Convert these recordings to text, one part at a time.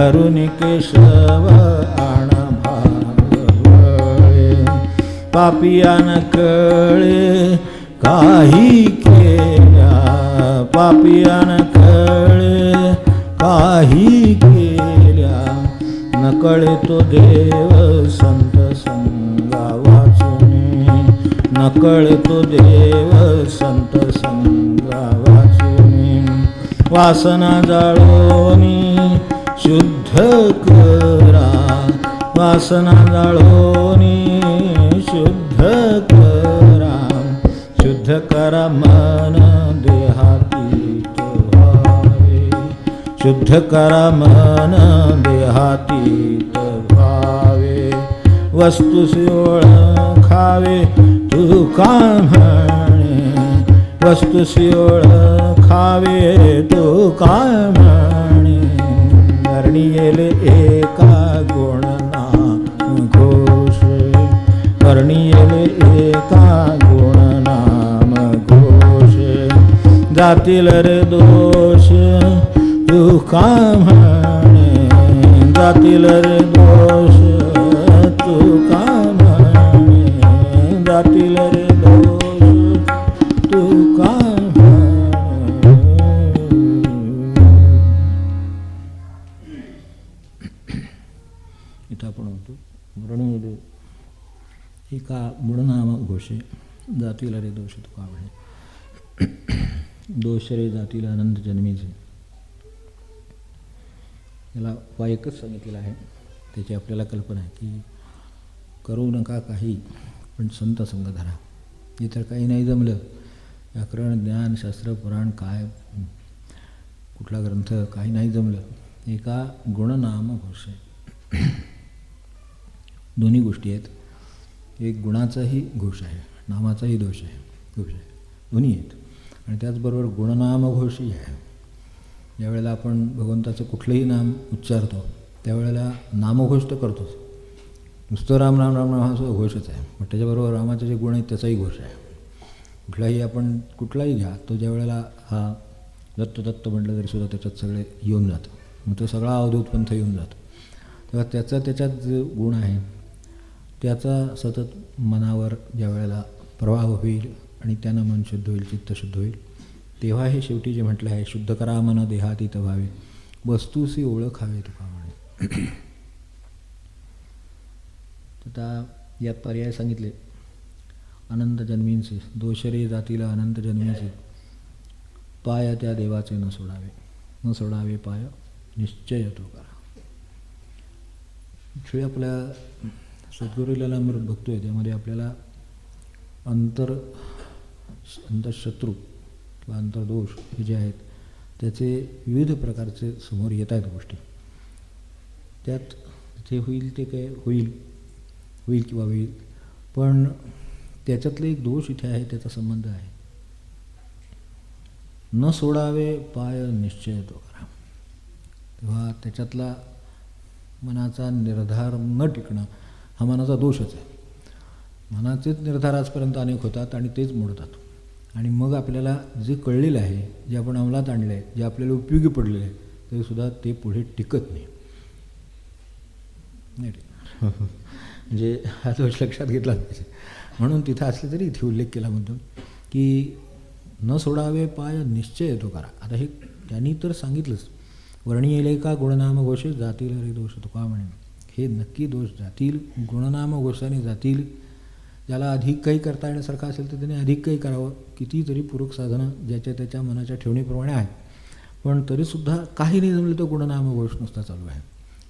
धरुनी केशव आण भागवळे पापियान कळे काही केल्या पापियान कळे काही केल्या नकळे तो देव संत संगा वाचुनी नकळे तो देव संत संगा वाचुनी वासना जाळोनी शुद्ध करा वासना जाळोनी शुद्ध करा मन देहातीत भावे शुद्ध करा मन देहातीत भावे वस्तुसी ओळखावे तू का म्हणे वस्तुसी ओळखावे तू का म्हणे धरणी येले एका गुण नाम घोष धरणी येले एका गुण नाम घोष जातील रे दोष तू का म्हणे जातील रे दोष तू का म्हणे जातील रे दोष तू का म्हणे. इथं आपण म्हणतो मरण एका गुणनाम घोषे जातील रे दोष तू का म्हणे दोष रे जातील अनंत जन्मीचे याला वायकच सांगितलेलं आहे. त्याची आपल्याला कल्पना आहे की करू नका काही पण संत संग धरा. इतर काही नाही जमलं व्याकरण ज्ञान शास्त्र पुराण काय कुठला ग्रंथ काही नाही जमलं एका गुणनाम घोष आहे. दोन्ही गोष्टी आहेत. एक गुणाचाही घोष आहे नामाचाही घोष आहे दोन्ही आहेत. आणि त्याचबरोबर गुणनाम घोषही आहे. ज्यावेळेला आपण भगवंताचं कुठलंही नाम उच्चारतो त्यावेळेला नामघोष तर करतोच. नुसतं राम राम राम राम हा सुद्धा घोषच आहे. पण त्याच्याबरोबर रामाचे जे गुण आहेत त्याचाही घोष आहे. कुठलाही आपण कुठलाही घ्या तो ज्यावेळेला हा दत्त दत्त म्हटलं तरी सुद्धा त्याच्यात सगळे येऊन जातं. मग तो सगळा अवधूत पंथ येऊन जातो. तेव्हा त्याच्यात जे गुण आहे त्याचा सतत मनावर ज्या वेळेला प्रवाह होईल आणि त्यानं मन शुद्ध होईल चित्त शुद्ध होईल तेव्हा हे शेवटी जे म्हटलं आहे शुद्ध करा मन देहातीत व्हावे वस्तूसी ओळखावे तुका म्हणे. आता यात पर्याय सांगितले अनंत जन्मींचे दोषरे जातील अनंत जन्मींचे पाय त्या देवाचे न सोडावे पाय निश्चय तो करा. जे आपल्या सद्गुरुला अमृत बघतोय त्यामध्ये आपल्याला अंतशत्रू किंवा अंतर्दोष हे जे आहेत त्याचे विविध प्रकारचे समोर येत आहेत गोष्टी. त्यात जे होईल ते काय होईल किंवा होईल पण त्याच्यातले एक दोष इथे आहे त्याचा संबंध आहे. न सोडावे पाय निश्चय तो करा. तेव्हा त्याच्यातला मनाचा निर्धार न टिकणं हा मनाचा दोषच आहे. मनाचेच निर्धार आजपर्यंत अनेक होतात आणि तेच मोडतात आणि मग आपल्याला जे कळलेलं आहे जे आपण अंमलात आणलं आहे जे आपल्याला उपयोगी पडलेलं आहे तरीसुद्धा ते पुढे टिकत नाही. म्हणजे हा दोष लक्षात घेतला पाहिजे. म्हणून तिथं असले तरी इथे उल्लेख केला म्हणतो की न सोडावे पाय निश्चय तो करा. आता हे त्यांनी तर सांगितलंच वर्णी येले का गुणनाम घोषे जातील रे दोष तुका म्हणे. हे नक्की दोष जातील गुणनाम घोषाने जातील. ज्याला अधिक काही करता येण्यासारखं असेल तर त्याने अधिक काही करावं. कितीतरी पूरक साधनं ज्याच्या त्याच्या मनाच्या ठेवणीप्रमाणे आहेत पण तरीसुद्धा काही नाही जमलं तर गुणनाम घोष नुसता चालू आहे.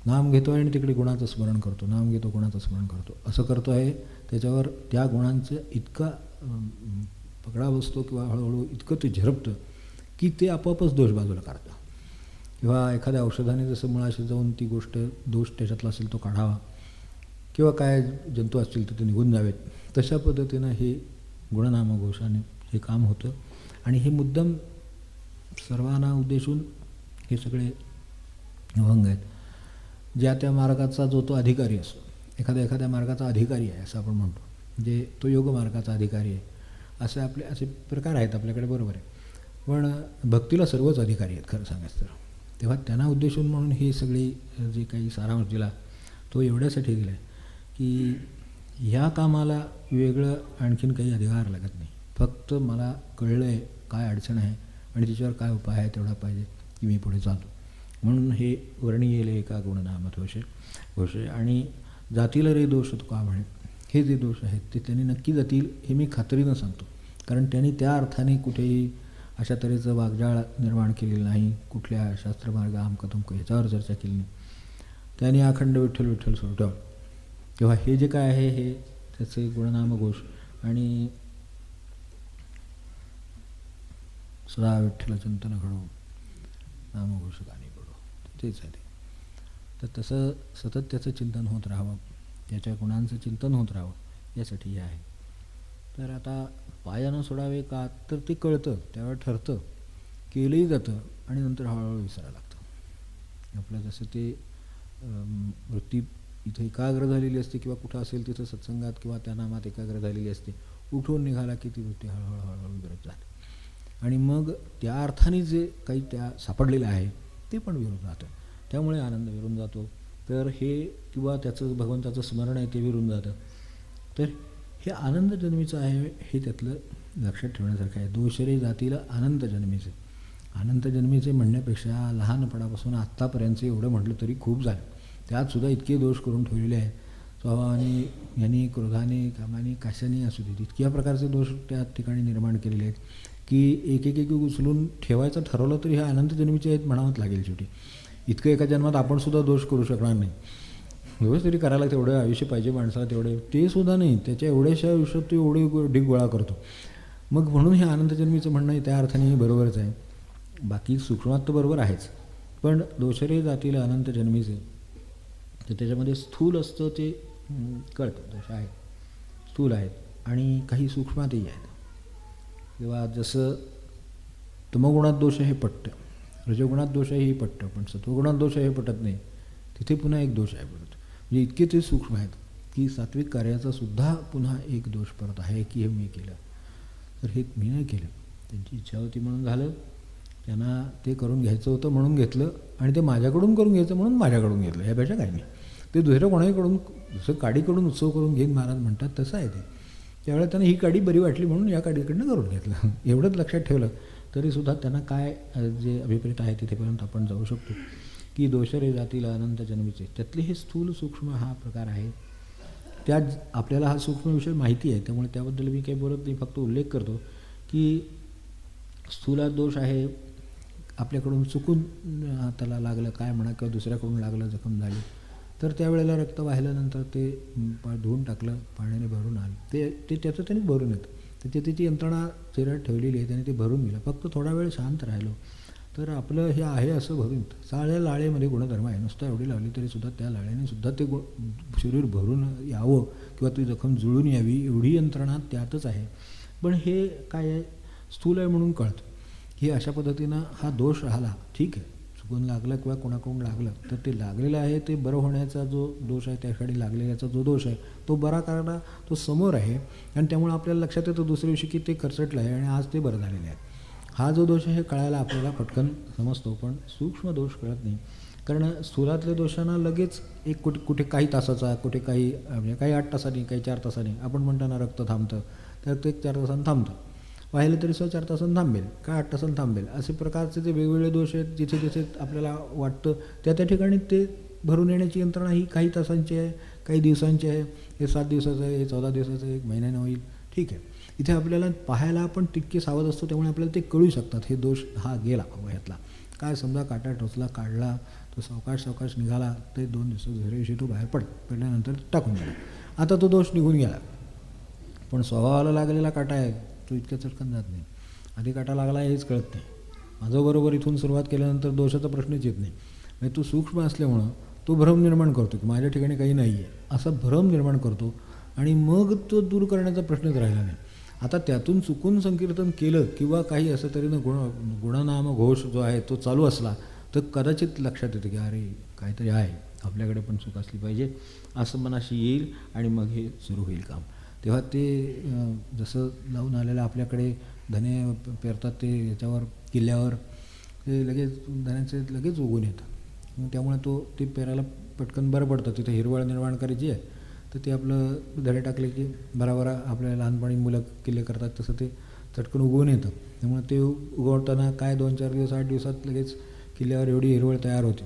नाम घेतो आहे आणि तिकडे गुणाचं स्मरण करतो नाम घेतो गुणाचं स्मरण करतो असं करतो आहे. त्याच्यावर त्या गुणांचं इतका पगडा बसतो किंवा हळूहळू इतकं ते झिरपतं की ते आपोआपच दोष बाजूला काढतं. किंवा एखाद्या औषधाने जसं मुळाशी जाऊन ती गोष्ट दोष त्याच्यातला असेल तो काढावा किंवा काय जंतू असतील तर ते निघून जावेत तशा पद्धतीनं हे गुणनामघोषाने हे काम होतं. आणि हे मुद्दाम सर्वांना उद्देशून हे सगळे अभंग आहेत. ज्या त्या मार्गाचा जो तो अधिकारी असतो एखाद्या मार्गाचा अधिकारी आहे असं आपण म्हणतो म्हणजे तो योग मार्गाचा अधिकारी आहे असे प्रकार आहेत आपल्याकडे बरोबर आहे. पण भक्तीला सर्वच अधिकारी आहेत खरं सांगायचं तर. तेव्हा त्यांना उद्देशून म्हणून हे सगळे जे काही सारांश दिला तो एवढ्यासाठी दिला आहे की ह्या कामाला वेगळं आणखीन काही अधिकार लागत नाही. फक्त मला कळलं आहे काय अडचण आहे आणि तिच्यावर काय उपाय आहे तेवढा पाहिजे की मी पुढे चालतो. म्हणून हे वर्णीयेले एका गुणनामधोषे घोषे आणि जातील रे दोष तो का म्हणे, हे जे दोष आहेत ते त्यांनी नक्की जातील हे मी खात्रीनं सांगतो. कारण त्यांनी त्या अर्थाने कुठेही अशा तऱ्हेचं वागजाळ निर्माण केलेलं नाही, कुठल्या शास्त्रमार्ग आमकतुमक ह्याच्यावर चर्चा केली नाही. त्यांनी अखंड विठ्ठल विठ्ठल सोडवलं. तेव्हा हे जे काय आहे हे त्याचे गुणनामघोष आणि सदा विठ्ठल चिंतन घडो नामघोष गाणी घडो तेच आहे ते. तर तसं सतत त्याचं चिंतन होत राहावं, त्याच्या गुणांचं चिंतन होत राहावं यासाठी हे आहे. तर आता पायानं सोडावे का, तर ते कळतं त्यावेळेला ठरतं, केलंही जातं आणि नंतर हळूहळू विसरायला लागतं. आपलं जसं ते वृत्ती इथं एकाग्र झालेली असते किंवा कुठं असेल तिथं सत्संगात किंवा त्या नामात एकाग्र झालेली असते, उठून निघाला की ती वृत्ती हळूहळू हळूहळू विरत जाते आणि मग त्या अर्थाने जे काही त्या सापडलेलं आहे ते पण विरून जातं. त्यामुळे आनंद विरून जातो. तर हे किंवा त्याचं भगवंताचं स्मरण आहे ते विरून जातं. तर हे आनंद जन्मीचं आहे हे त्यातलं लक्षात ठेवण्यासारखं आहे. दोषरे जातील आनंद जन्मीचे. आनंद जन्मीचे म्हणण्यापेक्षा लहानपणापासून आत्तापर्यंत एवढं म्हटलं तरी खूप झालं. त्यातसुद्धा इतके दोष करून ठेवलेले आहेत. स्वभावाने यांनी क्रोधाने कामाने कशाने असू देत इतक्या प्रकारचे दोष त्या ठिकाणी निर्माण केलेले आहेत की एक एक एक उचलून ठेवायचं ठरवलं तरी हे आनंद जन्मीचे आहेत म्हणावंच लागेल. शेवटी इतकं एका जन्मात आपण सुद्धा दोष करू शकणार नाही. दोष तरी करायला तेवढं आयुष्य पाहिजे माणसाला, तेवढे ते सुद्धा नाही. त्याच्या एवढ्याशा आयुष्यात ते एवढे ढीग गोळा करतो. मग म्हणून हे आनंद जन्मीचं म्हणणं त्या अर्थाने बरोबरच आहे. बाकी सूक्ष्मात तर बरोबर आहेच, पण दोषरे जातील अनंत जन्मीचे तर त्याच्यामध्ये स्थूल असतं ते कळतं. दोष आहेत स्थूल आहेत आणि काही सूक्ष्मातही आहेत. किंवा जसं तमोगुणात दोष हे पटतं, रजोगुणात दोष हेही पटतं, पण सत्वगुणात दोष हे पटत नाही. तिथे पुन्हा एक दोष आहे परत. म्हणजे इतके ते सूक्ष्म आहेत की सात्विक कार्याचा सुद्धा पुन्हा एक दोष परत आहे की हे मी केलं तर हे मी नाही केलं. त्यांची इच्छा होती म्हणून झालं, त्यांना ते करून घ्यायचं होतं म्हणून घेतलं आणि ते माझ्याकडून करून घ्यायचं म्हणून माझ्याकडून घेतलं. ह्यापेक्षा काही नाही. ते दुसऱ्या कोणाकडून जसं काडीकडून उत्सव करून घेईन महाराज म्हणतात तसं आहे ते. त्यावेळेला त्यांना ही काडी बरी वाटली म्हणून या काडीकडनं करून घेतलं. एवढंच लक्षात ठेवलं तरीसुद्धा त्यांना काय जे अभिप्रेत आहे तिथेपर्यंत आपण जाऊ शकतो की दोषरे जातील अनंत जन्मीचे. त्यातले हे स्थूल सूक्ष्म हा प्रकार आहे. त्या आपल्याला हा सूक्ष्म विषय माहिती आहे त्यामुळे त्याबद्दल मी काही बोलत नाही, फक्त उल्लेख करतो की स्थूलात दोष आहे. आपल्याकडून चुकून हाताला लागलं काय म्हणा किंवा दुसऱ्याकडून लागलं जखम झाली तर त्यावेळेला रक्त वाहिल्यानंतर ते धुवून टाकलं, पाण्याने भरून आलं, ते त्याचं त्याने भरून येतं. तर त्याची यंत्रणा चिरट ठेवलेली आहे, त्याने ते भरून गेलं. फक्त थोडा वेळ शांत राहिलो तर आपलं हे आहे असं भरून येतं. साळ्या लाळेमध्ये गुणधर्म आहे. नुसतं एवढी लावली तरीसुद्धा त्या लाळेने सुद्धा ते शरीर भरून यावं किंवा ती जखम जुळून यावी एवढी यंत्रणा त्यातच आहे. पण हे काय आहे स्थूल आहे म्हणून कळतं की अशा पद्धतीनं हा दोष राहिला. ठीक आहे, चुकून लागलं किंवा कोणाकडून लागलं तर ते लागलेलं आहे ते बरं होण्याचा जो दोष आहे, त्या ठिकाणी लागलेल्याचा जो दोष आहे तो बरा करणं तो समोर आहे आणि त्यामुळे आपल्याला लक्षात येतं दुसऱ्या दिवशी की ते खरचटलं आहे आणि आज ते बरं झालेलं आहे. हा जो दोष आहे कळायला आपल्याला पटकन समजतो, पण सूक्ष्म दोष कळत नाही. कारण स्थूलातल्या दोषांना लगेच एक कुठे काही तासाचा, कुठे काही म्हणजे काही 8 तासांनी, काही 4 तासांनी. आपण म्हणताना रक्त थांबतं तर ते 4 तासांनी थांबतं, वाहिलं तरी 4 तासांनी थांबेल का 8 तासांनी थांबेल. असे प्रकारचे जे वेगवेगळे दोष आहेत जिथे जिथे आपल्याला वाटतं त्या ठिकाणी ते भरून येण्याची यंत्रणा ही काही तासांची आहे, काही दिवसांची आहे. हे 7 दिवसाचं आहे, हे 14 दिवसाचं आहे, 1 महिन्यानं होईल, ठीक आहे. इथे आपल्याला पाहायला आपण तितके सावध असतो त्यामुळे आपल्याला ते कळू शकतात हे दोष हा गेला वयातला. काय समजा काटा टोचला, काढला, तो सावकाश निघाला ते 2 दिवसात झेरेविषयी तो बाहेर पडल्यानंतर टाकून गेला. आता तो दोष निघून गेला. पण स्वभावाला लागलेला काटा आहे तो इतक्या चटकन जात नाही. आधी काटा लागला हेच कळत नाही. माझं बरोबर इथून सुरुवात केल्यानंतर दोषाचा प्रश्नच येत नाही. म्हणजे तो सूक्ष्म असल्यामुळं तो भ्रम निर्माण करतो की माझ्या ठिकाणी काही नाही आहे असा भ्रम निर्माण करतो आणि मग तो दूर करण्याचा प्रश्नच राहिला नाही. आता त्यातून चुकून संकीर्तन केलं किंवा काही असं तऱ्हेनं गुणनाम घोष जो आहे तो चालू असला तर कदाचित लक्षात येतं की अरे काहीतरी आहे, आपल्याकडे पण चूक असली पाहिजे असं मनाशी येईल आणि मग हे सुरू होईल काम. तेव्हा ते जसं लावून आलेलं आपल्याकडे धने पेरतात ते याच्यावर किल्ल्यावर ते लगेच धान्याचे लगेच उगवून येतं. त्यामुळे ते पेरायला पटकन बरं पडतं. तिथे हिरवळ निर्माण करायची आहे तर ते आपलं धडे टाकले की भराभरा आपल्या लहानपणी मुलं किल्ले करतात तसं ते चटकन उगवून येतं. त्यामुळे ते उगवताना काय 2-4 दिवस 8 दिवसात लगेच किल्ल्यावर एवढी हिरवळ तयार होते.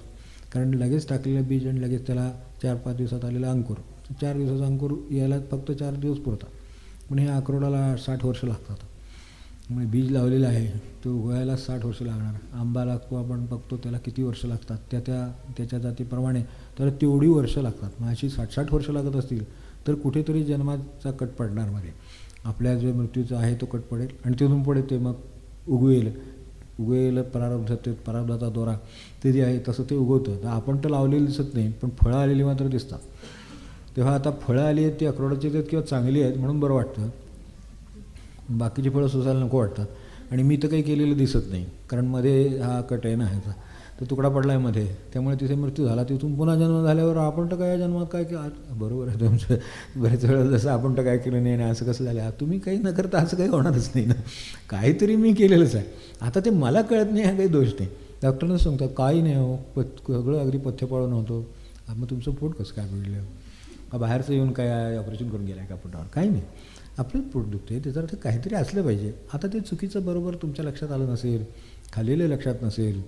कारण लगेच टाकलेलं बीज आणि लगेच त्याला 4-5 दिवसात आलेला अंकुर, 4 दिवसाचा अंकुर यायला फक्त 4 दिवस पुरतात. पण हे अक्रोडाला 60 वर्ष लागतात. म्हणजे बीज लावलेलं आहे तो उगवायला 60 वर्ष लागणार. आंबा लागतो आपण बघतो त्याला किती वर्ष लागतात त्याच्या जातीप्रमाणे तर तेवढी वर्ष लागतात. मग अशी 60-60 वर्ष लागत असतील तर कुठेतरी जन्माचा कट पडणार मध्ये. आपल्या जो मृत्यूचा आहे तो कट पडेल आणि तिथून पुढे ते मग उगवेल प्रारब्धाचा दोरा ते जे आहे तसं ते उगवतं. तर आपण तर लावलेली दिसत नाही पण फळं आलेली मात्र दिसतात. तेव्हा आता फळं आली आहेत ती अक्रोडाची आहेत किंवा चांगली आहेत म्हणून बरं वाटतं. बाकीची फळं सुसायला नको वाटतात. आणि मी तर काही केलेलं दिसत नाही कारण मध्ये हा कट आहे ना ह्याचा तर तुकडा पडला आहे मध्ये, त्यामुळे तिथे मृत्यू झाला. तिथून पुन्हा जन्म झाल्यावर आपण तर काय जन्मात काय की बरोबर आहे तुमचं. बरेच वेळा जसं आपण तर काय केलं नाही आणि असं कसं झालं. तुम्ही काही न करता असं काही होणारच नाही ना. काहीतरी मी केलेलंच आहे. आता ते मला कळत नाही हा काही दोष नाही. डॉक्टरनं सांगतात काही नाही हो सगळं अगदी पथ्य पाळून होतो. मग तुमचं पोट कसं काय बिघडलं, का बाहेरचं येऊन काय ऑपरेशन करून गेलं आहे का पोटावर, काही नाही आपलंच पोट दुखते त्याचा अर्थ काहीतरी असलं पाहिजे. आता ते चुकीचं बरोबर तुमच्या लक्षात आलं नसेल, खाल्लेलं लक्षात नसेल,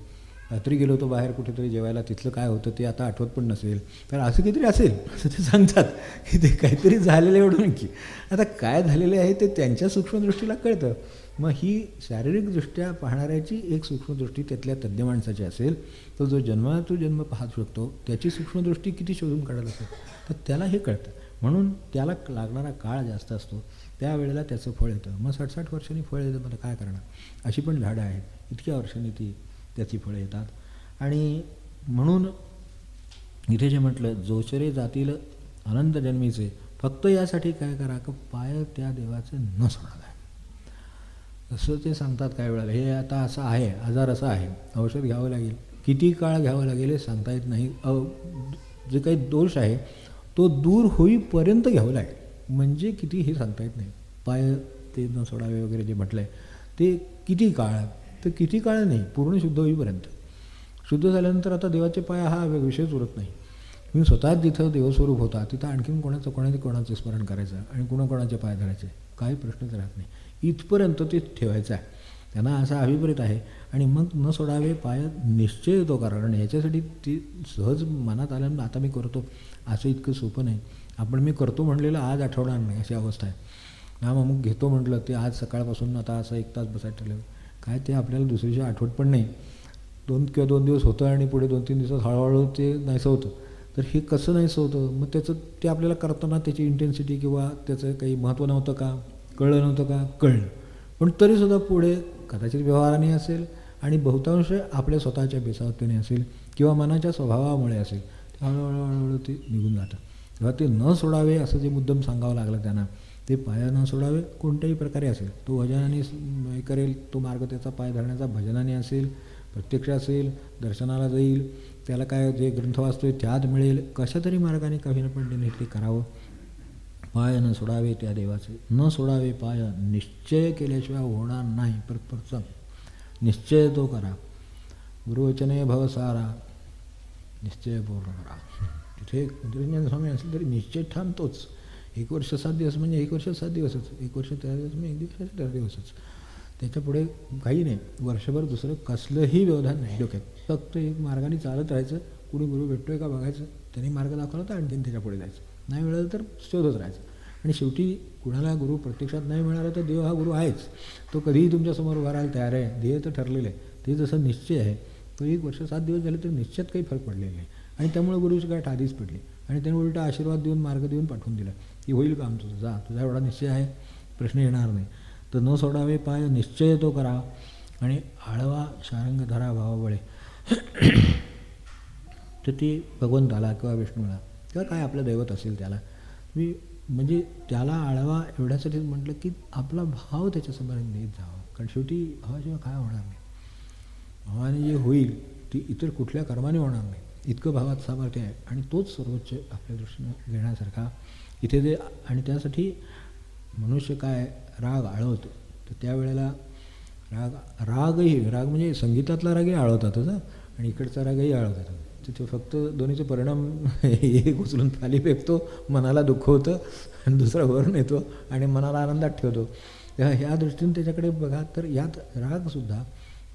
रात्री गेलो होतो बाहेर कुठेतरी जेवायला तिथलं काय होतं ते आता आठवत पण नसेल, तर असं काहीतरी असेल असं ते सांगतात की ते काहीतरी झालेलं एवढं नक्की. आता काय झालेलं आहे ते त्यांच्या सूक्ष्मदृष्टीला कळतं. मग ही शारीरिकदृष्ट्या पाहणाऱ्याची एक सूक्ष्मदृष्टी त्यातल्या तज्ज्ञ माणसाची असेल तर जो जन्म पाहत शकतो त्याची सूक्ष्मदृष्टी किती शोधून काढत असेल तर त्याला हे कळतं. म्हणून त्याला लागणारा काळ जास्त असतो त्यावेळेला त्याचं फळ येतं. मग 60-60 वर्षांनी फळ येतं मला काय करणार. अशी पण झाडं आहेत इतक्या वर्षांनी त्याची फळं येतात. आणि म्हणून इथे जे म्हटलं जोशरे जातील अनंत जन्मीचे फक्त यासाठी काय करा का पाय त्या देवाचे न सोडावे असं ते सांगतात काही वेळेला. हे आता असं आहे आजार असा आहे औषध घ्यावं लागेल, किती काळ घ्यावं लागेल हे सांगता येत नाही. जे काही दोष आहे तो दूर होईपर्यंत घ्यावं लागेल म्हणजे किती हे सांगता येत नाही. पाय ते न सोडावे वगैरे जे म्हटलं आहे ते किती काळ तर किती काळ नाही पूर्ण शुद्ध होईपर्यंत. शुद्ध झाल्यानंतर आता देवाचे पाय हा विषयच उरत नाही. तुम्ही स्वतःच जिथं देवस्वरूप होता तिथं आणखीन कोणाचं स्मरण करायचं आणि कोणाचे पाय धरायचे काही प्रश्नच राहत नाही. इथपर्यंत ते ठेवायचं आहे. त्यांना असा अभिप्रेत आहे. आणि मग न सोडावे पाय निश्चय येतो कारण याच्यासाठी ती सहज मनात आल्यानं आता मी करतो असं इतकं सोपं नाही. आपण मी करतो म्हणलेलं आज आठवणार नाही अशी अवस्था आहे. मग घेतो म्हटलं ते आज सकाळपासून आता असं 1 तास बसायला ठरलं काय ते आपल्याला दुसऱ्या दिवशी आठवत पण नाही. 2 दिवस होतं आणि पुढे 2-3 दिवसात हळूहळू ते नाहीसं होतं. तर हे कसं नाहीसं होतं मग त्याचं ते आपल्याला करताना त्याची इंटेन्सिटी किंवा त्याचं काही महत्त्व नव्हतं का कळलं नव्हतं का कळलं. पण तरीसुद्धा पुढे कदाचित व्यवहाराने असेल आणि बहुतांश आपल्या स्वतःच्या बेसावतेने असेल किंवा मनाच्या स्वभावामुळे असेल हळूहळू ते निघून जातं. तेव्हा ते न सोडावे असं जे मुद्दम सांगावं लागलं त्यांना ते पाया न सोडावे कोणत्याही प्रकारे असेल. तो भजनाने करेल तो मार्ग त्याचा पाय धरण्याचा भजनाने असेल प्रत्यक्ष असेल दर्शनाला जाईल त्याला काय जे ग्रंथ वाचतोय त्यात मिळेल कशा तरी मार्गाने काही न पण ते करावं. पाय न सोडावे त्या देवाचे न सोडावे पाय निश्चय केल्याशिवाय होणार नाही. प्रथम निश्चय तो करा. गुरुवचने भवसारा निश्चय पूर्ण करा. तिथे निरंजन स्वामी असेल तरी निश्चय ठाम तोच. 1 वर्ष 7 दिवस म्हणजे 1 वर्ष 7 दिवसच 1 वर्ष 13 दिवस म्हणजे 1 दिवस 13 दिवसच. त्याच्या पुढे काही नाही. वर्षभर दुसरं कसलंही व्यवधान नाही डोक्यात. फक्त एक मार्गाने चालत राहायचं. कुणी गुरु भेटतोय का बघायचं त्यांनी मार्ग दाखवला तर आणखीन त्याच्या पुढे जायचं. नाही मिळालं तर शोधत राहायचं. आणि शेवटी कुणाला गुरु प्रत्यक्षात नाही मिळाला तर देव हा गुरु आहेच. तो कधीही तुमच्यासमोर उभा राहायला तयार आहे. ध्येय तर ठरलेलं आहे. ते जसं निश्चय आहे तो 1 वर्ष 7 दिवस झाले तर निश्चित काही फरक पडलेला नाही. आणि त्यामुळे गुरुची गाठ आधीच पडली आणि त्याने उलटा आशीर्वाद देऊन मार्ग देऊन पाठवून दिला की होईल काम तुझं जा तुझा एवढा निश्चय आहे प्रश्न येणार नाही. तर न सोडावे पाय निश्चय तो करा आणि आळवा शारंग धरा भावाबळे. तर ती भगवंताला किंवा विष्णूला किंवा काय आपलं दैवत असेल त्याला मी म्हणजे त्याला आळवा एवढ्यासाठीच म्हटलं की आपला भाव त्याच्यासमोर नेत जावा. कारण शेवटी भावाशिवाय काय होणार नाही. भावाने जे होईल ती इतर कुठल्या कर्माने होणार नाही. इतकं भावात सामर्थ्य आहे आणि तोच सर्वोच्च आपल्या दृष्टीनं घेण्यासारखा इथे जे. आणि त्यासाठी मनुष्य काय राग आळवतो तर त्यावेळेला राग म्हणजे संगीतातला रागही आळवतातच हां, आणि इकडचा रागही आळवतात. तिथे फक्त दोन्हीचे परिणाम एक उचलून खाली फेकतो, मनाला दुखवतं, आणि दुसरा वरून येतो आणि मनाला आनंदात ठेवतो. तेव्हा ह्या दृष्टीने त्याच्याकडे बघा, तर यात रागसुद्धा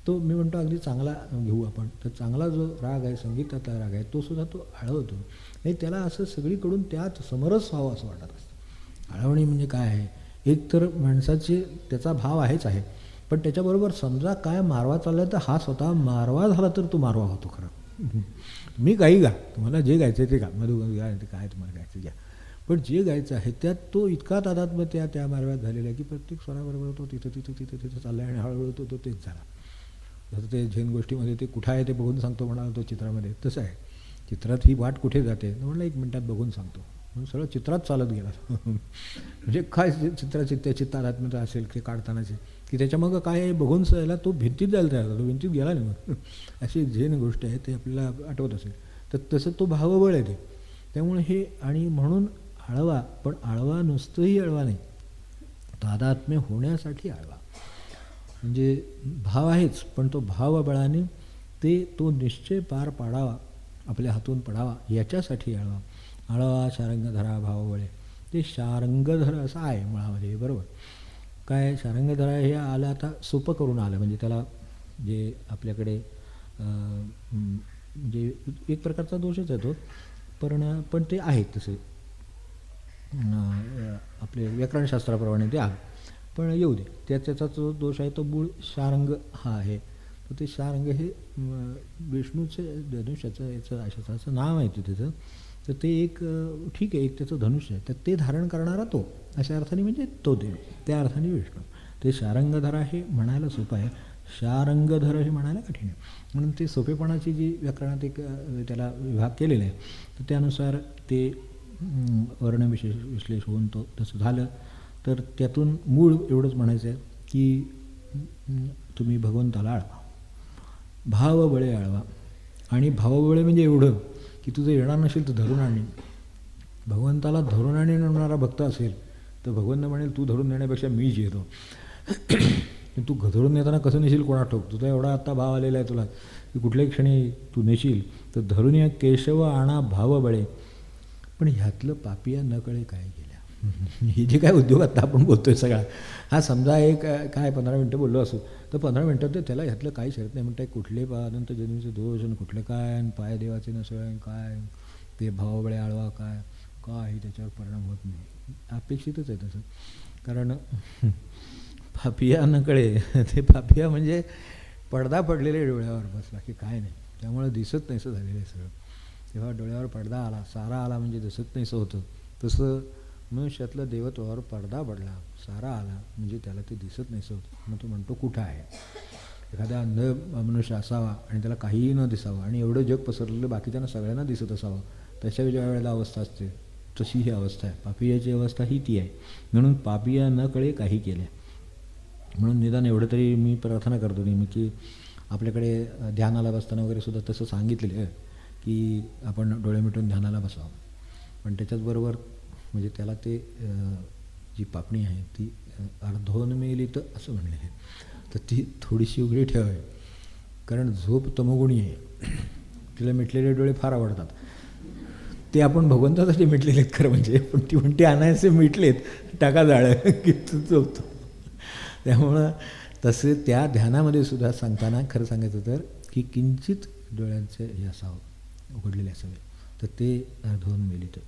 तो मी म्हणतो अगदी चांगला घेऊ आपण. तर चांगला जो राग आहे, संगीतातला राग आहे, तो सुद्धा तो आळवतो. आणि त्याला असं सगळीकडून त्यात समरस व्हावं असं वाटत असतं. आळवणी म्हणजे काय आहे? एक तर माणसाचे त्याचा भाव आहेच आहे, पण त्याच्याबरोबर समजा काय मारवा चालला तर हा स्वतः मारवा झाला तर तो मारवा होतो खरं. मी काही गा, तुम्हाला जे गायचं आहे ते गा, मधु ते काय तुम्हाला गायचं घ्या, पण जे गायचं आहे त्यात तो इतका तादात्म्य त्या मारव्यात झालेला आहे की प्रत्येक स्वराबरोबर तो तिथं चालला आहे आणि हळूहळू तो तेच झाला. जसं ते झेन गोष्टीमध्ये ते कुठं आहे ते बघून सांगतो म्हणाला तो चित्रामध्ये, तसं आहे. चित्रात ही वाट कुठे जाते म्हणलं 1 मिनिटात बघून सांगतो, म्हणून सगळं चित्रात चालत गेला. म्हणजे काय चित्राची त्याची तादात्म्यता असेल ते काढतानाची, की त्याच्यामागं काय आहे बघून यायला तो भिंतीत जायला तयार झाला, तो भिंतीत गेला नाही मग. अशी झेन गोष्ट आहे, ते आपल्याला आठवत असेल तर तसं तो भावबळ आहे ते. त्यामुळे हे, आणि म्हणून आळवा, पण आळवा नुसतंही आळवा नाही, तादात्म्य होण्यासाठी आळवा. म्हणजे भाव आहेच, पण तो भावबळाने तो निश्चय पार पाडावा, आपल्या हातून पडावा, याच्यासाठी आळवा. आळवा शारंगधरा भावबळे, ते शारंगधर असं आहे मुळामध्ये, बरोबर. काय शारंगधरा हे आलं आता सोपं करून आलं, म्हणजे त्याला जे आपल्याकडे म्हणजे एक प्रकारचा दोषच आहे तो, पण ते आहेत तसे आपले व्याकरणशास्त्राप्रमाणे ते आहे. पण येऊ दे, त्याचा जो दोष आहे तो मूळ शारंग हा आहे. तर ते शारंग हे विष्णूचे धनुष्याचं अशाचं असं नाव आहे ते त्याचं. तर ते एक ठीक आहे, एक त्याचं धनुष्य आहे, तर ते धारण करणारा तो, अशा अर्थाने म्हणजे तो देव, त्या अर्थाने विष्णू. ते शारंगधरा हे म्हणायला सोपं आहे, शारंगधर हे म्हणायला कठीण आहे. म्हणून ते सोपेपणाची जी व्याकरणात एक त्याला विभाग केलेला आहे, तर त्यानुसार ते वर्णविशेष विश्लेष होऊन तो तसं झालं. तर त्यातून मूळ एवढंच म्हणायचं आहे की तुम्ही भगवंताला आळवा, भावबळे आळवा. आणि भावबळे म्हणजे एवढं की तुझं येणार नसेल तर धरून आणणे. भगवंताला धरून आणणारा भक्त असेल तर भगवंत म्हणेल तू धरून नेण्यापेक्षा मीच येतो. तू धरून नेताना कसं नेशील कोणा ठोक, तुझा एवढा आत्ता भाव आलेला आहे तुला की कुठल्याही क्षणी तू नेशील, तर धरून या केशव आणा भावबळे. पण ह्यातलं पापिया न कळे काय केल्या. हे जे काय उद्योग आता आपण बोलतोय सगळा, हा समजा एक काय 15 मिनटं बोललो असू तर 15 मिनटं तर त्याला ह्यातलं काही शरत नाही. म्हणताय कुठले अनंत जन्मीचे दोष आणि कुठले काय, आणि पाय देवाचे नसळे काय, ते भावबळे आळवा काय, काही त्याच्यावर परिणाम होत नाही. अपेक्षितच आहे तसं, कारण पापिया न कळे, ते पापिया म्हणजे पडदा पडलेले डोळ्यावर बसला की काय नाही, त्यामुळे दिसत नाहीसं झालेलं आहे सगळं. तेव्हा डोळ्यावर पडदा आला, सारा आला म्हणजे दिसत नाहीसं होतं. तसं मनुष्यातलं देवत्वावर पडदा पडला, सारा आला म्हणजे त्याला ते दिसत नाहीसं होतं. मग तो म्हणतो कुठं आहे. एखादा अंध मनुष्य असावा आणि त्याला काहीही न दिसावं, आणि एवढं जग पसरलेलं बाकीच्यांना सगळ्यांना दिसत असावं, तशा ज्या वेळेला अवस्था असते तशी ही अवस्था आहे. पापियाची अवस्था ही ती आहे. म्हणून पापिया न कळे काही केल्या. म्हणून निदान एवढं तरी मी प्रार्थना करतो नेहमी की आपल्याकडे ध्यानाला बसताना वगैरे सुद्धा तसं सांगितलेलं आहे की आपण डोळे मिटून ध्यानाला बसावं. पण त्याच्याचबरोबर म्हणजे त्याला ते जी पापणी आहे ती अर्धोन्मेलित असं म्हणले आहे, तर ती थोडीशी उघडी ठेवावी. कारण झोप तमोगुणी आहे, तिला मिटलेले डोळे फार आवडतात. ते आपण भगवंतासाठी मिटलेले आहेत खरं म्हणजे, पण ती म्हणते आणायचे मिटलेत, टाका जाळं की तू झोपतो. त्यामुळं तसे त्या ध्यानामध्ये सुद्धा सांगताना खरं सांगायचं तर की किंचित डोळ्यांचे हे असावं, उघडलेले असावे, तर ते अर्धोन्मेलित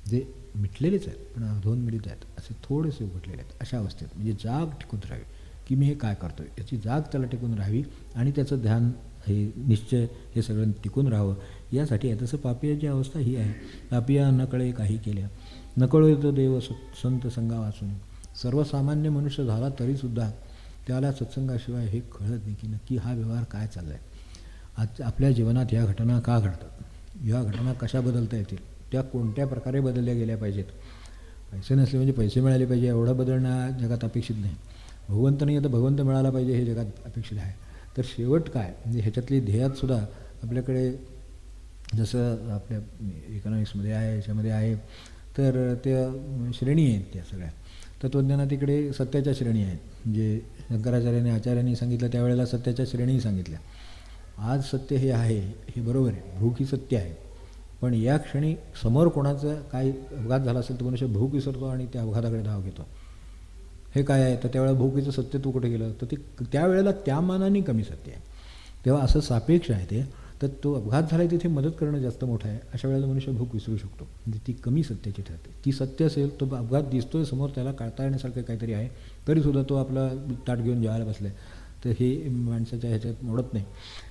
जे मिटलेलेच आहेत पण अर्धोन्मेलित आहेत असे थोडेसे उघडलेले आहेत अशा अवस्थेत, म्हणजे जाग टिकून राहावी की मी हे काय करतो आहे याची जाग त्याला टिकून राहावी, आणि त्याचं ध्यान हे निश्चय हे सगळं टिकून राहावं यासाठी आहे. तसं पापियाची अवस्था ही आहे. पापिया नकळे काही केल्या, नकळो येतो देव संत संगा वाचून. सर्वसामान्य मनुष्य झाला तरीसुद्धा त्याला सत्संगाशिवाय हे कळत नाही की नक्की हा व्यवहार काय चालला आहे. आज आपल्या जीवनात ह्या घटना का घडतात, ह्या घटना कशा बदलता येतील, त्या कोणत्या प्रकारे बदलल्या गेल्या पाहिजेत. पैसे नसले म्हणजे पैसे मिळाले पाहिजे एवढं बदलणं जगात अपेक्षित नाही. भगवंत नाही तर भगवंत मिळाला पाहिजे हे जगात अपेक्षित आहे. तर शेवट काय म्हणजे ह्याच्यातली ध्येयातसुद्धा आपल्याकडे जसं आपल्या इकॉनॉमिक्समध्ये आहे, याच्यामध्ये आहे, तर त्या श्रेणी आहेत त्या सगळ्या. तत्त्वज्ञानात इकडे सत्याच्या श्रेणी आहेत. म्हणजे शंकराचार्याने आचार्यांनी सांगितलं त्यावेळेला सत्याच्या श्रेणी सांगितल्या. आज सत्य हे आहे हे बरोबर आहे, भूक ही सत्य आहे. पण या क्षणी समोर कोणाचा काही अपघात झाला असेल तर मनुष्य भूक विसरतो आणि त्या अपघाताकडे धाव घेतो. हे काय आहे तर त्यावेळेला भूकीचं सत्य तू कुठे गेलं तर ते त्यावेळेला त्या मानाने कमी सत्य आहे. तेव्हा असं सापेक्ष आहे ते. तर तो अपघात झाला आहे तिथे मदत करणं जास्त मोठं आहे. अशा वेळेला मनुष्य भूक विसरू शकतो. म्हणजे ती कमी सत्याची ठरते. ती सत्य असेल तो अपघात दिसतोय समोर, त्याला काढता येण्यासारखं काहीतरी आहे, तरीसुद्धा तो आपला ताट घेऊन जेवायला बसला आहे. तर हे माणसाच्या ह्याच्यात मोडत नाही.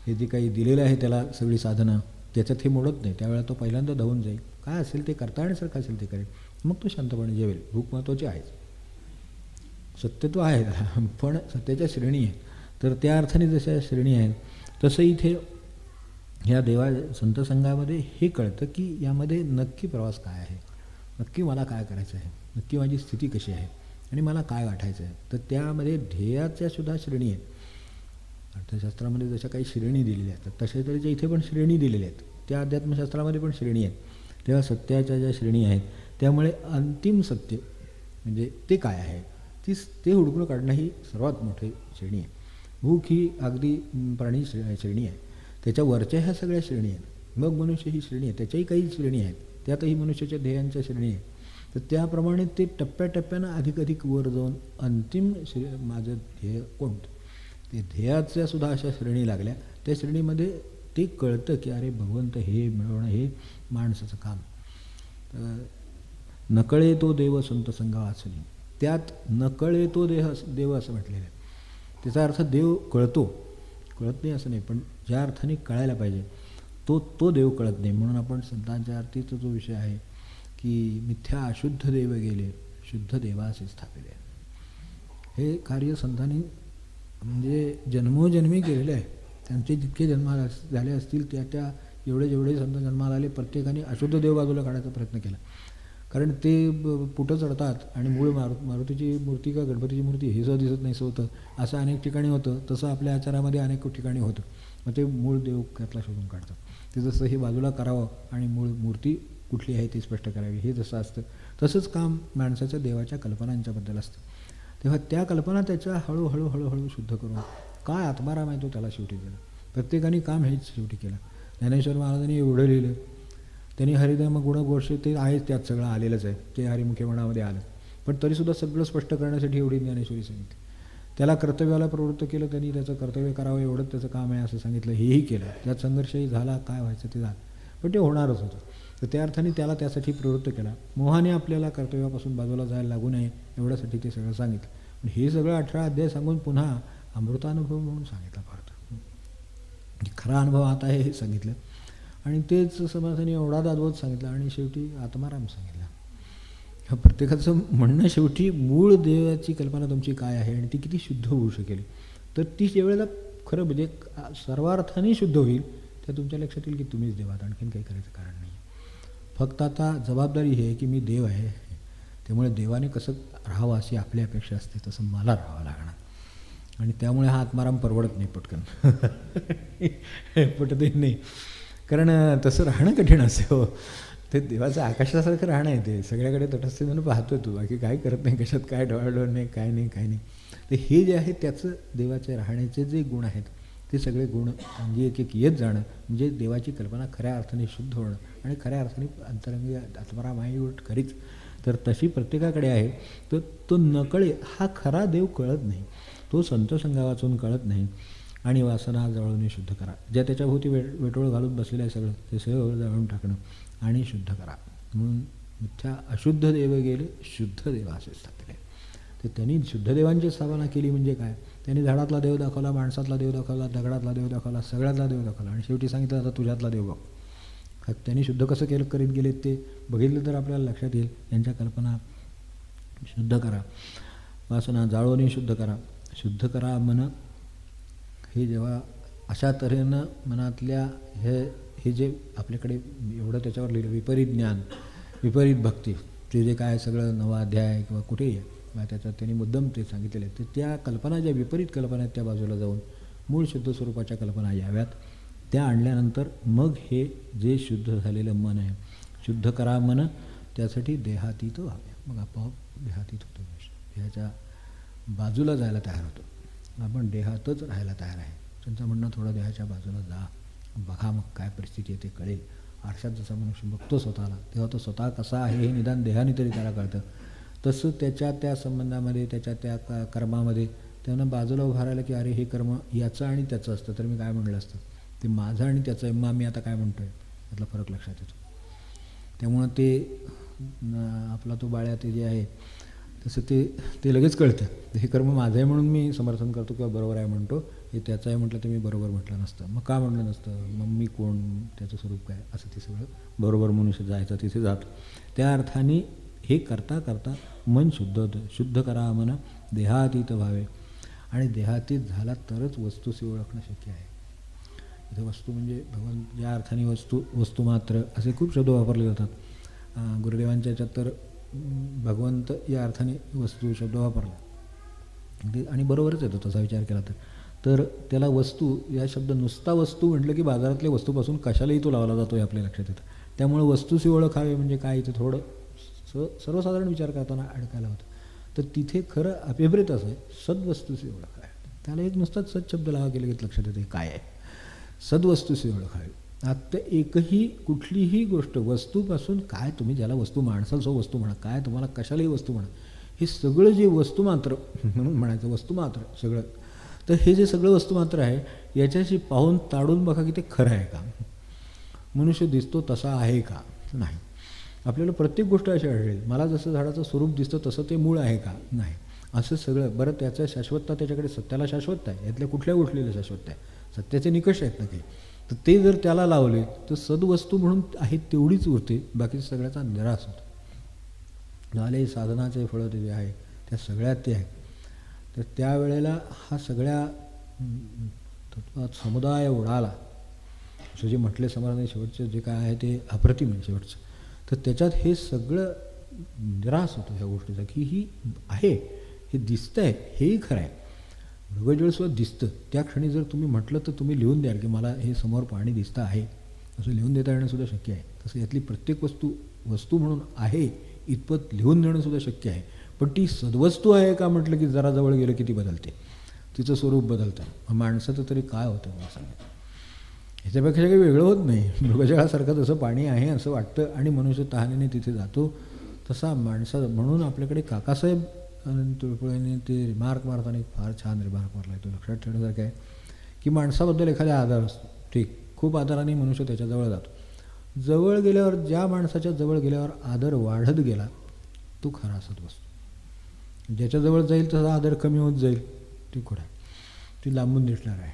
हे जे काही दिलेलं आहे त्याला सगळी साधनं, त्याच्यात हे मोडत नाही. त्यावेळेला तो पहिल्यांदा धावून जाईल, काय असेल ते करता येण्यासारखं असेल ते करेल, मग तो शांतपणे जेवेल. भूक महत्त्वाची आहेच, सत्यत्व आहे त्याला, पण सत्याच्या श्रेणी आहेत. तर त्या अर्थाने जशा श्रेणी आहेत तसं इथे ह्या संत संघामध्ये हे कळतं की यामध्ये नक्की प्रवास काय आहे, नक्की मला काय करायचं आहे, नक्की माझी स्थिती कशी आहे आणि मला काय गाठायचं आहे. तर त्यामध्ये ध्येयाच्या सुद्धा श्रेणी आहेत. अर्थशास्त्रामध्ये जशा काही श्रेणी दिलेल्या आहेत तर तशा तऱ्हेच्या इथे पण श्रेणी दिलेल्या आहेत. त्या अध्यात्मशास्त्रामध्ये पण श्रेणी आहेत. तेव्हा सत्याच्या ज्या श्रेणी आहेत त्यामुळे अंतिम सत्य म्हणजे ते काय आहे ते हुडकून काढणं ही सर्वात मोठी श्रेणी आहे. भूक ही अगदी प्राणी श्रेणी आहे. त्याच्या वरच्या ह्या सगळ्या श्रेणी आहेत. मग मनुष्य ही श्रेणी आहे, त्याच्याही काही श्रेणी आहेत, त्यातही मनुष्याच्या ध्येयांच्या श्रेणी आहेत. तर त्याप्रमाणे ते टप्प्याटप्प्यानं अधिक वर जाऊन अंतिम माझं ध्येय कोणतं, ते ध्येयाच्या सुद्धा अशा श्रेणी लागल्या. त्या श्रेणीमध्ये ते कळतं की अरे भगवंत हे मिळवणं हे माणसाचं काम. तर नकळे तो देव संत संगा वाचली, त्यात नकळे तो देव असं म्हटलेलं आहे. त्याचा अर्थ देव कळतो, कळत नाही असं नाही, पण ज्या अर्थाने कळायला पाहिजे तो देव कळत नाही. म्हणून आपण संतांच्या आरतीचा जो विषय आहे की मिथ्या अशुद्ध देव गेले शुद्ध देवासे स्थापिले, हे कार्य संतांनी म्हणजे जन्मोजन्मी केलेलं आहे. त्यांचे जितके जन्म झाले असतील त्या जेवढे संत जन्माला आले प्रत्येकाने अशुद्ध देव बाजूला काढायचा प्रयत्न केला. कारण ते पुटं चढतात आणि मूळ मारुतीची मूर्ती का गणपतीची मूर्ती हे सुद्धा दिसत नाहीसं होतं. असं अनेक ठिकाणी होतं. तसं आपल्या आचारामध्ये अनेक ठिकाणी होतं. मग ते मूळ देव त्यातला शोधून काढतात. ते जसं हे बाजूला करावं आणि मूळ मूर्ती कुठली आहे ती स्पष्ट करावी हे जसं असतं तसंच काम माणसाच्या देवाच्या कल्पनांच्याबद्दल असतं. तेव्हा त्या कल्पना त्याच्या हळूहळू शुद्ध करून काय आत्माराम आहे तो त्याला शेवटी दिला. प्रत्येकाने काम हेच शेवटी केलं. ज्ञानेश्वर महाराजांनी एवढं लिहिलं. त्यांनी हरिधर्म गुणगोष्ठ ते आहेच, त्यात सगळं आलेलंच आहे, ते हरिमुखेपणामध्ये आलं. पण तरीसुद्धा सगळं स्पष्ट करण्यासाठी एवढी ज्ञानेश्वरी सांगितली. त्याला कर्तव्याला प्रवृत्त केलं, त्यांनी त्याचं कर्तव्य करावं एवढंच त्याचं काम आहे असं सांगितलं. हेही केलं, त्यात संघर्षही झाला, काय व्हायचं ते झालं, पण ते होणारच होतं. तर त्या अर्थाने त्याला त्यासाठी प्रवृत्त केला. मोहाने आपल्याला कर्तव्यापासून बाजूला जायला लागू नये एवढ्यासाठी ते सगळं सांगितलं. पण हे सगळं 18 अध्याय सांगून पुन्हा अमृतानुभव म्हणून सांगितला परत. खरा अनुभव आता आहे हे सांगितलं आणि तेच समर्थाने एवढा दादवत सांगितलं आणि शेवटी आत्माराम सांगितला. ह्या प्रत्येकाचं म्हणणं शेवटी मूळ देवाची कल्पना तुमची काय आहे आणि ती किती शुद्ध होऊ शकेल. तर ती ज्यावेळेला खरं म्हणजे सर्वार्थाने शुद्ध होईल त्या तुमच्या लक्षात येईल की तुम्हीच देवात, आणखीन काही करायचं कारण नाही. फक्त आता जबाबदारी ही आहे की मी देव आहे, त्यामुळे देवाने कसं राहावं अशी आपली अपेक्षा असते तसं मला राहावं लागणार. आणि त्यामुळे हा आत्माराम परवडत नाही पटकन पटतही नाही. कारण तसं राहणं कठीण असते हो. ते देवाचं आकाशासारखं राहणं आहे. ते सगळ्याकडे तटस्थ म्हणून पाहतो तू, बाकी काय करत नाही, कशात काय ढवळढवळ नाही, काय नाही. तर हे जे आहे त्याचं देवाचे राहण्याचे जे गुण आहेत ते सगळे गुण म्हणजे एक येत जाणं म्हणजे देवाची कल्पना खऱ्या अर्थाने शुद्ध होणं आणि खऱ्या अर्थाने अंतरंगी आत्माराम आहे गोष्ट खरीच. तर तशी प्रत्येकाकडे आहे. तर तो नकळे हा खरा देव कळत नाही, तो संत संघ वाचून कळत नाही. आणि वासना जळवणे शुद्ध करा, ज्या त्याच्या भोवती वेटोळ घालून बसलेलं आहे सगळं ते सगळं जळवून टाकणं आणि शुद्ध करा. म्हणून मिथ्या अशुद्ध देव गेले शुद्ध देवाचे स्थापिले. तर त्यांनी शुद्ध देवांची स्थापना केली म्हणजे काय, त्यांनी झाडातला देव दाखवला, माणसातला देव दाखवला, दगडातला देव दाखवला, सगळ्यातला देव दाखवला आणि शेवटी सांगितलं आता तुझ्यातला देव बघ. त्यांनी शुद्ध कसं करीत गेलेत ते बघितलं तर आपल्याला लक्षात येईल. त्यांच्या कल्पना शुद्ध करा, वासना जाळवणे शुद्ध करा, शुद्ध करा मन. हे जेव्हा अशा तऱ्हेनं मनातल्या हे जे आपल्याकडे एवढं त्याच्यावर लिहिलं विपरीत ज्ञान विपरीत भक्ती ते जे काय सगळं नवा अध्याय किंवा कुठेही आहे त्याच्यात त्यांनी मुद्दम ते सांगितलेले आहेत. तर त्या कल्पना ज्या विपरीत कल्पना आहेत त्या बाजूला जाऊन मूळ शुद्ध स्वरूपाच्या कल्पना याव्यात. त्या आणल्यानंतर मग हे जे शुद्ध झालेलं मन आहे शुद्ध करा मन, त्यासाठी देहातीत व्हावे, मग आपोआप देहातीत होतं. ह्याच्या बाजूला जायला तयार होतो. आपण देहातच राहायला तयार आहे. त्यांचं म्हणणं थोडं देहाच्या बाजूला जा, बघा मग काय परिस्थिती आहे ते कळेल. आरशात जसा मनुष्य बघतो स्वतःला तेव्हा तो स्वतः कसा आहे हे निदान देहाने तरी त्याला कळतं. तसं त्याच्या त्या संबंधामध्ये, त्याच्या त्या कर्मामध्ये त्यांना बाजूला उभं राहिलं की अरे हे कर्म याचं आणि त्याचं असतं तर मी काय म्हणलं असतं, ते माझं आणि त्याचं आहे, मग मी आता काय म्हणतो आहे, यातला फरक लक्षात येतो. त्यामुळं ते आपला तो बाळ्या ते जे आहे तसं ते लगेच कळतं. हे कर्म माझं आहे म्हणून मी समर्थन करतो किंवा बरोबर आहे म्हणतो, हे त्याचं आहे म्हटलं तर मी बरोबर म्हटलं नसतं, मग का म्हटलं नसतं, मग मी कोण, त्याचं स्वरूप काय, असं ते सगळं बरोबर मनुष्य जायचं तिथे जातो. त्या अर्थाने हे करता करता मन शुद्ध होतं. शुद्ध करा मन देहातीत व्हावे, आणि देहातीत झाला तरच वस्तूशी ओळखणं शक्य आहे. इथे वस्तू म्हणजे भगवान ज्या अर्थाने वस्तू मात्र असे खूप शब्द वापरले जातात. गुरुदेवांच्या याच्यात तर भगवंत या अर्थाने वस्तू शब्द वापरला आणि बरोबरच येतो तसा विचार केला तर त्याला वस्तू या शब्द नुसता वस्तू म्हटलं की बाजारातल्या वस्तूपासून कशालाही तो लावला जातो हे आपल्या लक्षात येतं. त्यामुळे वस्तूशी ओळख हवी म्हणजे काय, इथे थोडं सर्वसाधारण विचार करताना अडकायला होतं. तर तिथे खरं अभिप्रेत असं आहे, सद्वस्तूशी ओळख आहे. त्याला एक नुसताच सदशब्द लावा केलं की लक्षात येते काय आहे. सद्वस्तूशी ओळख हवी. आता एकही कुठलीही गोष्ट वस्तूपासून काय, तुम्ही ज्याला वस्तू माणसाल सो वस्तू म्हणा, काय तुम्हाला कशालाही वस्तू म्हणा, हे सगळं जे वस्तुमात्र म्हणून म्हणायचं वस्तुमात्र सगळं, तर हे जे सगळं वस्तुमात्र आहे याच्याशी पाहून ताडून बघा की ते खरं आहे का. मनुष्य दिसतो तसा आहे का, नाही. आपल्याला प्रत्येक गोष्ट अशी आढळेल, मला जसं झाडाचं स्वरूप दिसतं तसं ते मूळ आहे का, नाही. असं सगळं बरं त्याचं शाश्वतता त्याच्याकडे, सत्याला शाश्वतता आहे, यातल्या कुठल्या गोष्टीला शाश्वत आहे, सत्याचे निकष आहेत ना काही, तर ते जर त्याला लावले तर सद्वस्तू म्हणून आहे तेवढीच उरते, बाकी सगळ्याचा निराश होतो. झाले साधनाचे फळं ते जे आहे त्या सगळ्यात ते आहे. तर त्यावेळेला हा सगळ्या तत्वात समुदाय उडाला असं जे म्हटले समर्थाने, शेवटचं जे काय आहे ते अप्रतिम आहे शेवटचं. तर त्याच्यात हे सगळं निराश होतं ह्या गोष्टीचा की ही आहे, हे दिसतं आहे, हेही खरं आहे. मृगजळसुद्धा दिसतं, त्या क्षणी जर तुम्ही म्हटलं तर तुम्ही लिहून द्याल की मला हे समोर पाणी दिसतं आहे, असं लिहून देता येणंसुद्धा शक्य आहे. तसं यातली प्रत्येक वस्तू म्हणून आहे इतपत लिहून देणंसुद्धा शक्य आहे. पण ती सद्वस्तू आहे का म्हटलं की जरा जवळ गेलं की ती बदलते, तिचं स्वरूप बदलतं. माणसाचं तरी काय होतं मला सांगा, ह्याच्यापेक्षा काही वेगळं होत नाही. मृगजळासारखं जसं पाणी आहे असं वाटतं आणि मनुष्य तहानेने तिथे जातो, तसा माणसा म्हणून आपल्याकडे काकासाहेब तुळपुळेने ते रिमार्क मारताना एक फार छान रिमार्क मारला आहे, तो लक्षात ठेवण्यासारखं आहे की माणसाबद्दल एखादा आदर असतो, ठीक, खूप आदराने मनुष्य त्याच्याजवळ जातो. जवळ गेल्यावर, ज्या माणसाच्या जवळ गेल्यावर आदर वाढत गेला तो खरा सद्वस्तू. ज्याच्याजवळ जाईल तसा आदर कमी होत जाईल ती खोड आहे, ती लांबून दिसणार आहे.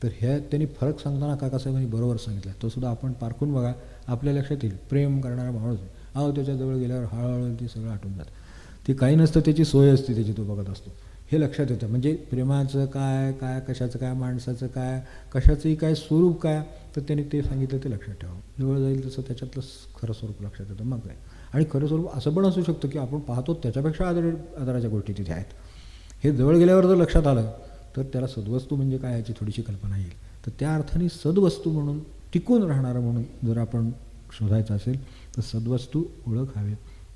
तर ह्या त्यांनी फरक सांगताना काकासाहेबांनी बरोबर सांगितला, तो सुद्धा आपण पारखून बघा, आपल्या लक्षात येईल. प्रेम करणारा माणूस आहे, अहो त्याच्याजवळ गेल्यावर हळूहळू ते सगळं आटून जातं, ते काही नसतं, त्याची सोय असते त्याची, तो बघत असतो, हे लक्षात येतं. म्हणजे प्रेमाचं काय काय, कशाचं काय, माणसाचं काय, कशाचंही काय स्वरूप काय, तर त्यांनी ते सांगितलं ते लक्षात ठेवावं. जवळ जाईल तसं त्याच्यातलं खरं स्वरूप लक्षात येतं. मग काय, आणि खरं स्वरूप असं पण असू शकतं की आपण पाहतो त्याच्यापेक्षा आदराच्या गोष्टी तिथे आहेत, हे जवळ गेल्यावर जर लक्षात आलं तर त्याला सद्वस्तू म्हणजे काय याची थोडीशी कल्पना येईल. तर त्या अर्थाने सद्वस्तू म्हणून टिकून राहणारं म्हणून जर आपण शोधायचं असेल तर सद्वस्तू ओळख हवे.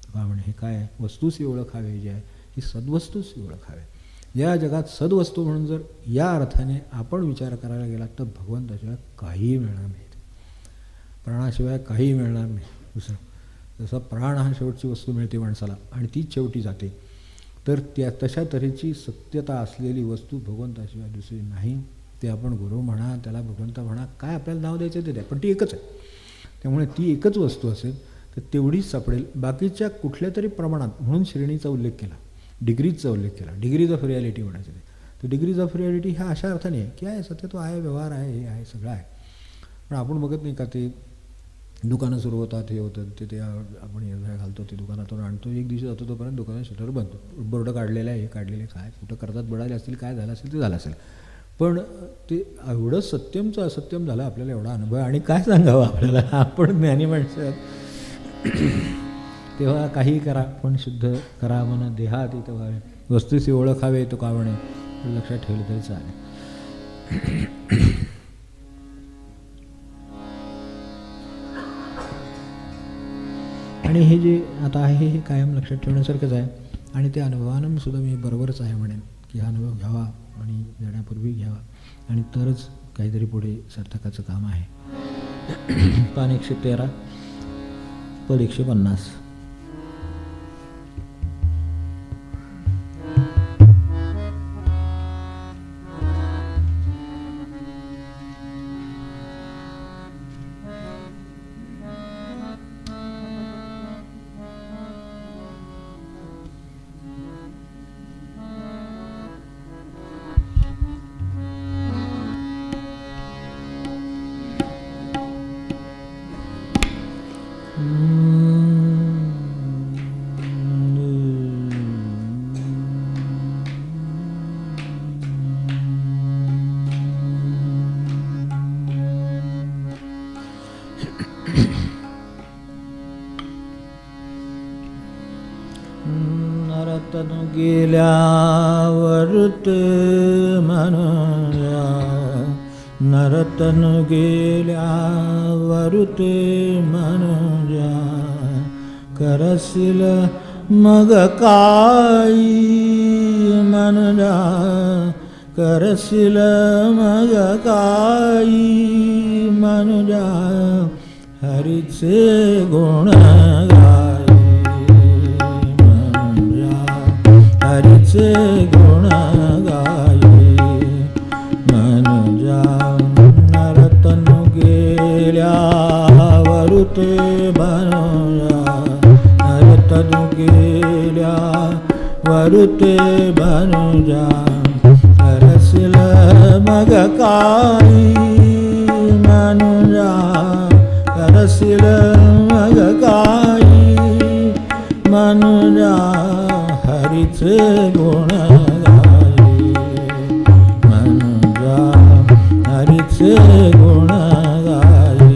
का म्हणे हे काय आहे, वस्तूशी ओळख हवे जी आहे ही सद्वस्तूशी ओळख हवे. या जगात सद्वस्तू म्हणून जर या अर्थाने आपण विचार करायला गेला तर भगवंताशिवाय काहीही मिळणार नाही, प्राणाशिवाय काहीही मिळणार नाही. दुसरं जसं प्राण हा शेवटची वस्तू मिळते माणसाला आणि तीच शेवटी जाते, तर त्या तशा तऱ्हेची सत्यता असलेली वस्तू भगवंताशिवाय दुसरी नाही. ते आपण गुरु म्हणा, त्याला भगवंत म्हणा, काय आपल्याला नाव द्यायचं ते द्या, पण ती एकच आहे. त्यामुळे ती एकच वस्तू असेल तर तेवढीच सापडेल. बाकीच्या कुठल्या तरी प्रमाणात, म्हणून श्रेणीचा उल्लेख केला, डिग्रीजचा उल्लेख केला, डिग्रीज ऑफ रियालिटी म्हणायचं ते. तर डिग्रीज ऑफ रियालिटी ह्या अशा अर्थाने आहे की आहे सत्य, तो आहे, व्यवहार आहे, हे आहे, सगळं आहे. पण आपण बघत नाही का ते दुकानं सुरू होतात, हे होतं ते आपण एवढ्या घालतो, ते दुकानातून आणतो, एक दिवशी जातो तोपर्यंत दुकानात शटर बनतो, बोर्ड काढलेलं आहे, हे काढलेले काय, कुठं करतात बडाले असतील, काय झालं असेल ते झालं असेल. पण ते एवढं सत्यमचं असत्यम झालं, आपल्याला एवढा अनुभव, आणि काय सांगावं आपल्याला, आपण ज्ञानी माणसं. तेव्हा काही करा पण शुद्ध करा मन देहातीत व्हावे, वस्तूशी ओळख हवे, तो का म्हणे लक्षात ठेवलं तरी चालेल. आणि हे जे आता आहे हे कायम लक्षात ठेवण्यासारखंच आहे. आणि त्या अनुभवानं सुद्धा मी बरोबरच आहे म्हणेन की हा अनुभव घ्यावा आणि जाण्यापूर्वी घ्यावा आणि तरच काहीतरी पुढे सार्थकाचं काम आहे. पान 113 पद 150. नरतनु गेल्यावर ते म्हणूया, नरतनु गेल्यावर ते म्हणूया, करशील मग काही म्हणूया, करशील मग काही म्हणूया, हरीचे गुण गाई हरीचे गुण गाई मनुजा. नरतनु गेल्यावर ते म्हणूया, नरतनु गेल्यावर ते म्हणूया, करशील मग काही मनुजा, करशील मग काही मनुजा, हरीचे गुण गाई मनुजा, हरीचे गुण गाई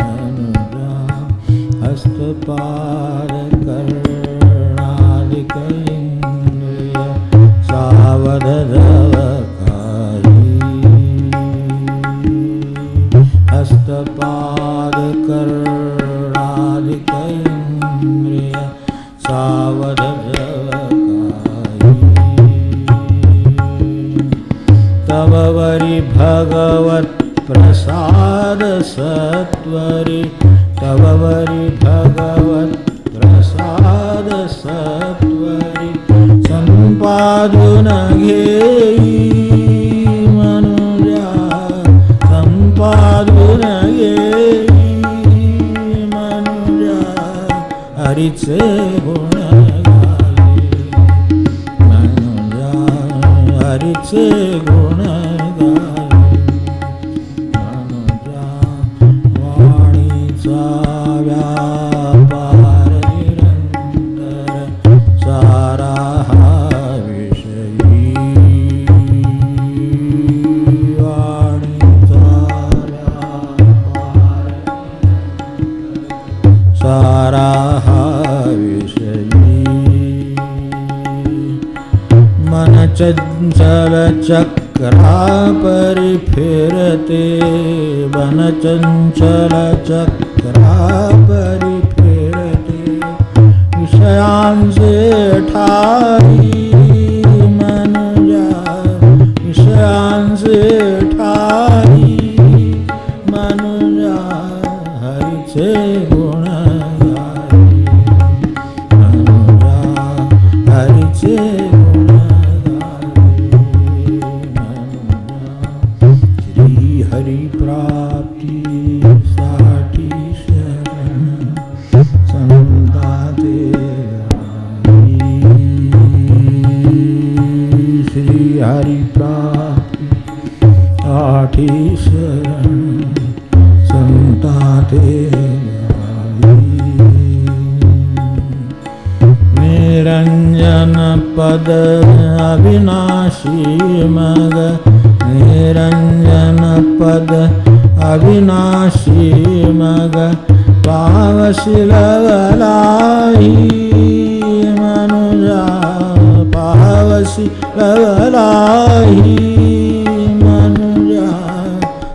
मनुजा. हस्तपाद करणालिक इंद्रिय सावध जवकाई, हस्तपाद करणालिक इंद्रिय सावध तव वरी भगवत प्रसाद सत्वरी, तव वरी भगवत प्रसाद सत्वरी, संपादुन घेई मनुजा, संपादुन घेई मनुजा, हरीचे गुण गाई मनुजा, हरीचे गुण गाई मनुजा. वाणीचा व्यापार निरंतर सारा हा विषयी, वाणीचा व्यापार सारा हा विषयी. मन चंचल चक्रा परि फिरते, मन चंचल चक्रा परि फिरते, विषयांसे ठाई मनुजा, विषयांसे ठाई मनुजा, हरीचे गुण गाई मनुजा, हरीचे गुण गाई मनुजा. श्री हरि प्राप्ती साठी शरण संता ते आई, श्री हरि प्राप्ती साठी शरण संता ते आई. निरंजन पद अविनाशी मग, निरंजन पद अविनाशी मग, पावसी लवलाई मनुजा, पावसी लवलाई मनुजा,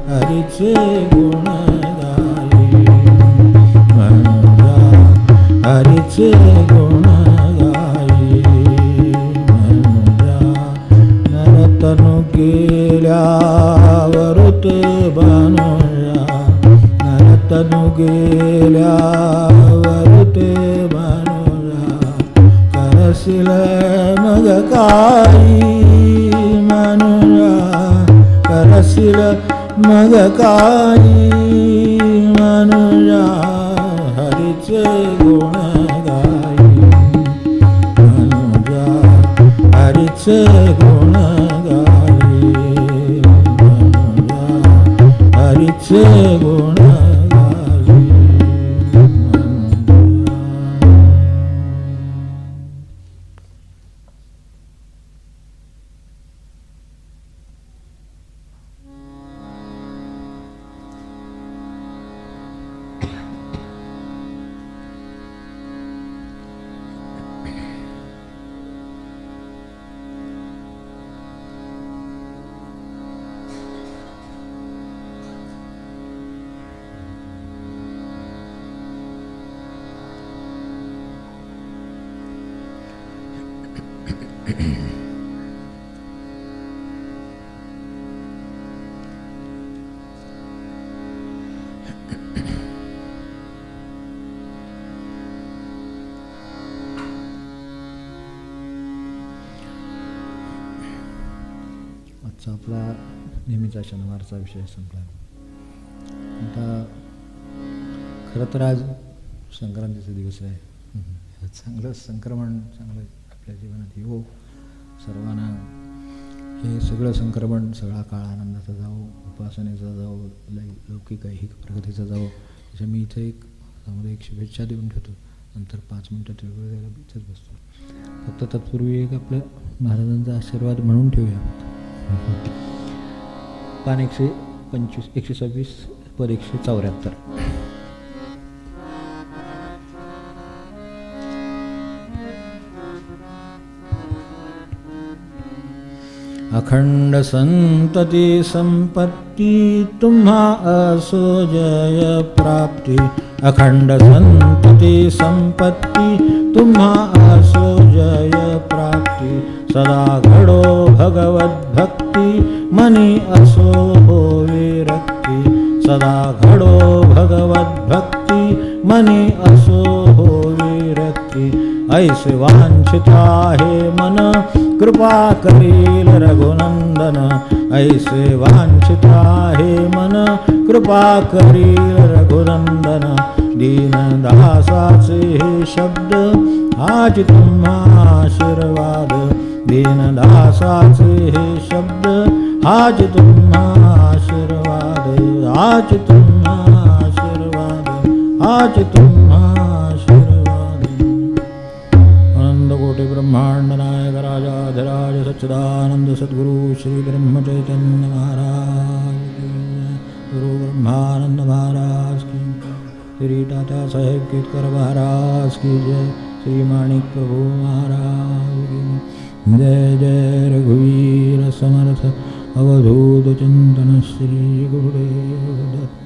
हरीचे गुण गाई मनुजा, हरीचे गुण गाई केल्यावरते मनुजा करशील मग काही मनुजा करशील मग काही मनुजा हरीचे गुण गाई मनुजा हरीचे गुण गाई मनुजा हरीचे गुण गाई आजचा आपला नेहमीचा शनिवारचा विषय संपला. आता खरं तर आज संक्रांतीचा दिवस आहे. चांगलं संक्रमण चांगलं आपल्या जीवनात येवो. सर्वांना हे सगळं संक्रमण सगळा काळ आनंदाचा जावो, उपासनेचा जावो, लौकिक ऐहिक प्रगतीचा जावो. त्याच्या मी इथं एक शुभेच्छा देऊन ठेवतो. नंतर 5 मिनटं तिळगुळ द्यायला इथंच बसतो. फक्त तत्पूर्वी एक आपल्या महाराजांचा आशीर्वाद म्हणून ठेवूया. पान 125 126 पद 174. अखंड संतती संपत्ती तुम्हा असो जय प्राप्ती. अखंड संतती संपत्ती तुम्हा असो जय प्राप्ती. सदा घडो भगवत भक्ती मनी असो हो विरक्ती. सदा घडो भगवत भक्ती मनी असो हो विरक्ती. ऐसे वांछित आहे मन कृपा करील रघुनंदन. ऐसे वांछित आहे मन कृपा करील रघुनंदन. दीनदासाचे हे शब्द हाच तुम्हा आशीर्वाद. दीनदासाचे हे शब्द हाच तुम्हा आशीर्वाद. हाच तुम्हा आशीर्वाद. हाच तुम्हा आशीर्वाद. अनंत कोटी ब्रह्मांड नायक राजाधिराज सच्चिदानंद सद्गुरु श्री ब्रह्म चैतन्य महाराज की जय. गुरु ब्रह्मानंद महाराज की जय. श्री दादा साहेब केतकर महाराज की जय. श्री माणिक प्रभु महाराज की जय. जय रघुवीर समर्थ अवधूत चिंतन श्री गुरुदेव दत्त.